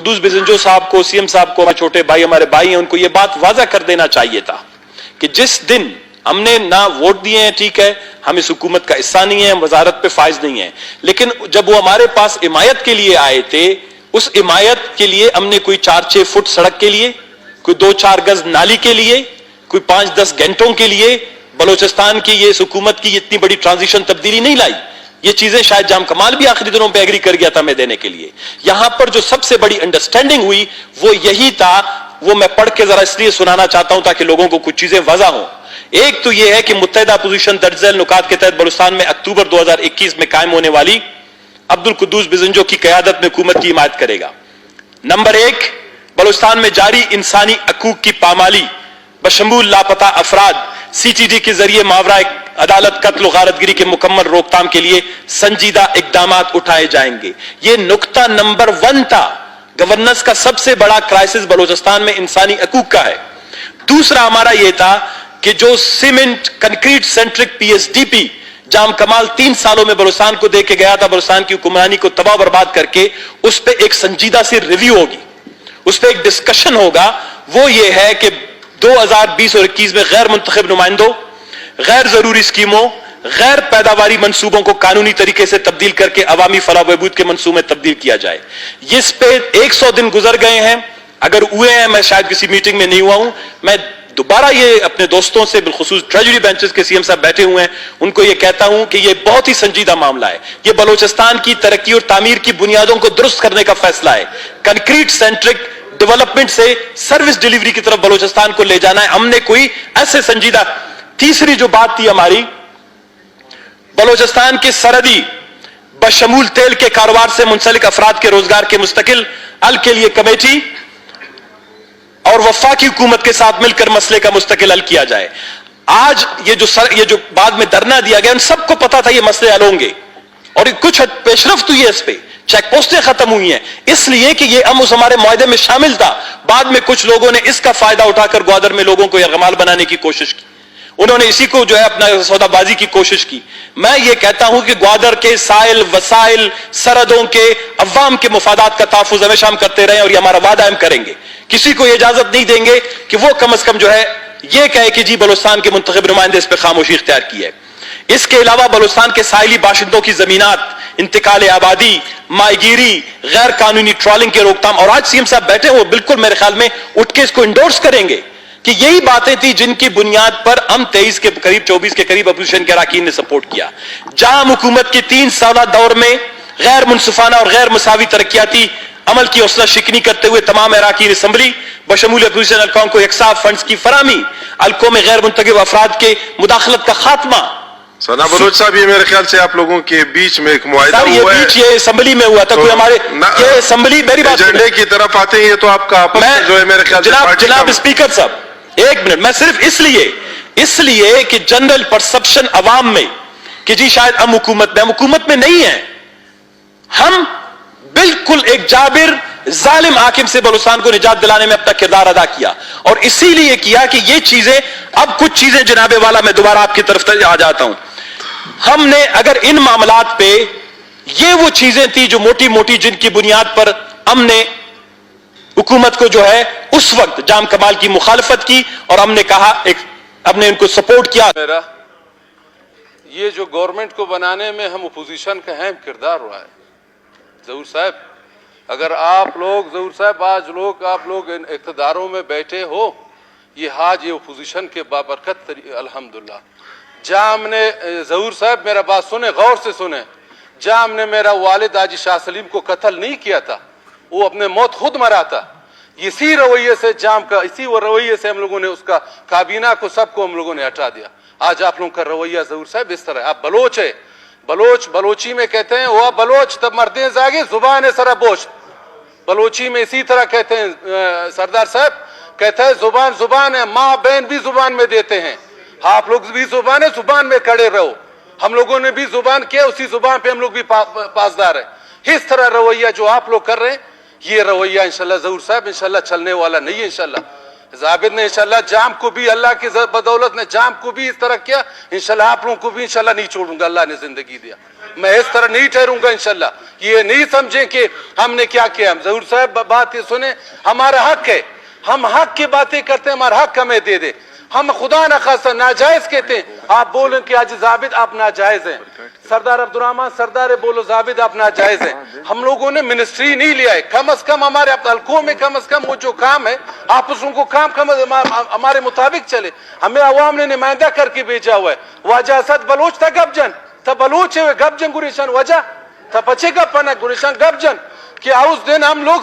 कुद्दूस बिजंजो साहब को, सीएम साहब को, हमारे छोटे भाई, हमारे भाई हैं, उनको यह बात वाजा कर देना चाहिए था कि जिस दिन हमने ना वोट दिए हैं, ठीक है, हम इस हुकूमत का हिस्सा नहीं है, हम वजारत पे फाइज नहीं है, लेकिन जब वो हमारे पास इमायत के लिए आए थे, उस इमायत के लिए हमने कोई 4-6 फुट सड़क के लिए, कोई 2-4 गज नाली के लिए, कोई 5-10 घंटों के लिए बलोचिस्तान की ये इस हुकूमत की इतनी बड़ी ट्रांजिशन तब्दीली नहीं लाई। ये चीजें शायद जाम कमाल भी आखिरी दिनों पे एग्री कर गया था मैं देने के लिए। यहां पर जो सबसे बड़ी अंडरस्टैंडिंग हुई वो यही था, वो मैं पढ़ के जरा इसलिए सुनाना चाहता हूं ताकि लोगों को कुछ चीजें वजह हो। एक तो यह है कि मुत्तहिदा अपोजिशन दर्जल नुकात के तहत बलूचिस्तान में अक्टूबर 2021 में कायम होने वाली अब्दुल कुद्दूस बिजंजो की क़यादत में हुकूमत की हिमायत करेगा। नंबर 1, बलूचिस्तान में जारी इंसानी हकूक की पामाली बशमूल लापता अफराद CTD के जरिए मावरा अदालत कत्ल गारतगिरी के मुकम्मल रोकथाम के लिए संजीदा इकदामात उठाए जाएंगे। यह नुक्ता नंबर 1 था। गवर्नेंस का सबसे बड़ा क्राइसिस बलूचिस्तान में इंसानी हकूक का है। दूसरा हमारा यह था कि जो सीमेंट कंक्रीट सेंट्रिक PSDP जाम कमाल 3 सालों में बलूचिस्तान को दे के गया था, बलूचिस्तान की हुक्मरानी को तबाह बर्बाद करके, उस पर एक संजीदा सी रिव्यू होगी, उस पर एक डिस्कशन होगा। वो ये है कि 2020 और 21 में गैर मुंतखब नुमाइंदों, गैर जरूरी स्कीमों, गैर पैदावारी मंसूबों को कानूनी तरीके से तब्दील करके अवामी फलाह बहबूद के मंसूबे में तब्दील किया जाए। इस पे 100 दिन गुजर गए हैं, अगर हुए हैं, मैं शायद किसी मीटिंग में नहीं हुआ हूं, मैं दोबारा ये अपने दोस्तों से, बिलखुसूस ट्रेजरी बेंचेस के CM साहब बैठे हुए हैं, उनको ये कहता हूं कि ये बहुत ही संजीदा मामला है। ये बलूचिस्तान की तरक्की और तामीर की बुनियादों को दुरुस्त करने का फैसला है। कंक्रीट सेंट्रिक डेवलपमेंट से सर्विस डिलीवरी की तरफ बलूचिस्तान को ले जाना है। हमने कोई ऐसे संजीदा। तीसरी जो बात थी हमारी, बलूचिस्तान के सरहदी बशमूल तेल के कारोबार से मुंसलिक अफराद के रोजगार के मुस्तकिल हल के लिए कमेटी और वफाकी हुकूमत के साथ मिलकर मसले का मुस्तकिल हल किया जाए। आज ये जो बाद में धरना दिया गया, उन सबको पता था ये मसले हल होंगे और कुछ पेशरफ्त हुई है, इस पे चेक पोस्टें खत्म हुई हैं, इसलिए कि ये हम उस हमारे मुआहदे में शामिल था। बाद में कुछ लोगों ने इसका फायदा उठाकर ग्वादर में लोगों को यरगमाल बनाने की कोशिश की, उन्होंने इसी को जो है अपना सौदाबाजी की कोशिश की। मैं ये कहता हूं कि ग्वादर के साइल वसाइल सरहदों के अवाम के मुफादात का तहफ़्फ़ुज़ हमेशा हम करते रहे और ये हमारा वादा हम करेंगे। किसी को ये इजाजत नहीं देंगे कि वो कम अज कम जो है ये कहे कि जी बलूचिस्तान के मुंतखब नुमाइंदे इस पर खामोशी इख्तियार की है। इसके अलावा बलूचिस्तान के साहिली बाशिंदों की जमीनात, इंतकाल आबादी, माहीगीरी, गैर कानूनी ट्रॉलिंग के रोकथाम, और आज CM साहब बैठे हो, बिल्कुल मेरे ख्याल में उठ के इसको इंडोर्स करेंगे कि यही बातें थी जिनकी बुनियाद पर हम 23 के करीब 24 के करीब अपोजिशन के अरकान ने सपोर्ट किया। जाम हुकूमत की 3 साल दौर में गैर मुनसिफाना और गैर मुसावी तरक्याती अमल की हौसला शिकनी करते हुए तमाम अरकान असम्बली बशमूल अपोजिशन हल्कों को यकसा फंड्स की फरामी, हल्कों में गैर मुंतखब अफराद के मुदाखलत का खात्मा। सना बलोच साहब, ये मेरे ख्याल से आप लोगों के बीच में एक मुआहिदा हुआ है। ये असेंबली में हुआ था, तो कोई हमारे ये असेंबली, मेरी बात एजेंडे की तरफ आते हैं, ये तो आपका आपस में जो है मेरे ख्याल से। जनाब स्पीकर साहब, 1 मिनट, मैं सिर्फ इसलिए कि जनरल परसेप्शन अवाम में कि जी शायद हम हुकूमत में नहीं है। हम बिल्कुल एक जाबिर जालिम हाकिम से बलूचिस्तान को निजात दिलाने में अपना किरदार अदा किया, और इसीलिए किया कि ये चीजें, अब कुछ चीजें जनाबे वाला, मैं दोबारा आपकी तरफ आ जाता हूं। हमने अगर इन मामलात पे, ये वो चीजें थी जो मोटी मोटी जिनकी बुनियाद पर हमने हुकूमत को जो है उस वक्त जाम कमाल की मुखालफत की और हमने कहा, हमने इनको सपोर्ट किया। मेरा ये जो गवर्नमेंट को बनाने में हम अपोजिशन का अहम किरदार रहा है। ज़हूर साहब, अगर आप लोग इक़्तिदारों में बैठे हो, ये आज ये अपोजिशन के बाबरकत अल्हम्दुलिल्लाह। जाम ने, ज़हूर साहब मेरा बात सुने, गौर से सुने, जाम ने मेरा वालिद हाजी शाह सलीम को कत्ल नहीं किया था, वो अपने मौत खुद मरा था। इसी रवैये से जाम का, इसी वो रवैये से हम लोगों ने उसका काबीना को सबको हम लोगों ने हटा दिया। आज आप लोगों का रवैया ज़हूर साहब इस तरह, आप बलोच है, बलोची में कहते हैं वो बलोच तब मरते हैं जागे, जुबान है सरा बोझ। बलोची में इसी तरह कहते हैं, सरदार साहब कहते हैं जुबान है, माँ बहन भी जुबान में देते हैं। आप लोग भी जुबान है, जुबान में खड़े रहो। हम लोगों ने भी जुबान किया, उसी जुबान पे हम लोग भी पासदार है। इस तरह रवैया जो आप लोग कर रहे हैं, ये रवैया इंशाल्लाह ज़हूर साहब इंशाल्लाह चलने वाला नहीं है। इंशाल्लाह जाबिद ने इंशाल्लाह जाम को भी अल्लाह की बदौलत ने जाम को भी इस तरह किया, इंशाल्लाह आप लोगों को भी इंशाल्लाह नहीं छोड़ूंगा, अल्लाह ने जिंदगी दिया, मैं इस तरह नहीं ठहरूंगा इंशाल्लाह। ये नहीं समझें कि हमने क्या किया। ज़हूर साहब बात ये सुने, हमारा हक है, हम हक की बातें करते हैं, हमारा हक हमें दे दे। हम खुदा न खासा नाजायज कहते हैं, आप बोलें कि आज जाबिद आप नाजायज हैं, सरदार अब्दुर्रहमान सरदार बोलो जाबिद आप नाजायज हैं। हम लोगों ने मिनिस्ट्री नहीं लिया है, कम अज कम हमारे हल्कों में कम अज कम वो जो काम है आप उसको काम हमारे मुताबिक चले। हमें अवाम ने नुमाइंदा करके भेजा हुआ है। वजह असद बलोच था गबजन था, बलोच है गबजन गुरेशन वजह था पचे का पना गुरेशन गबजन कि उस दिन हम लोग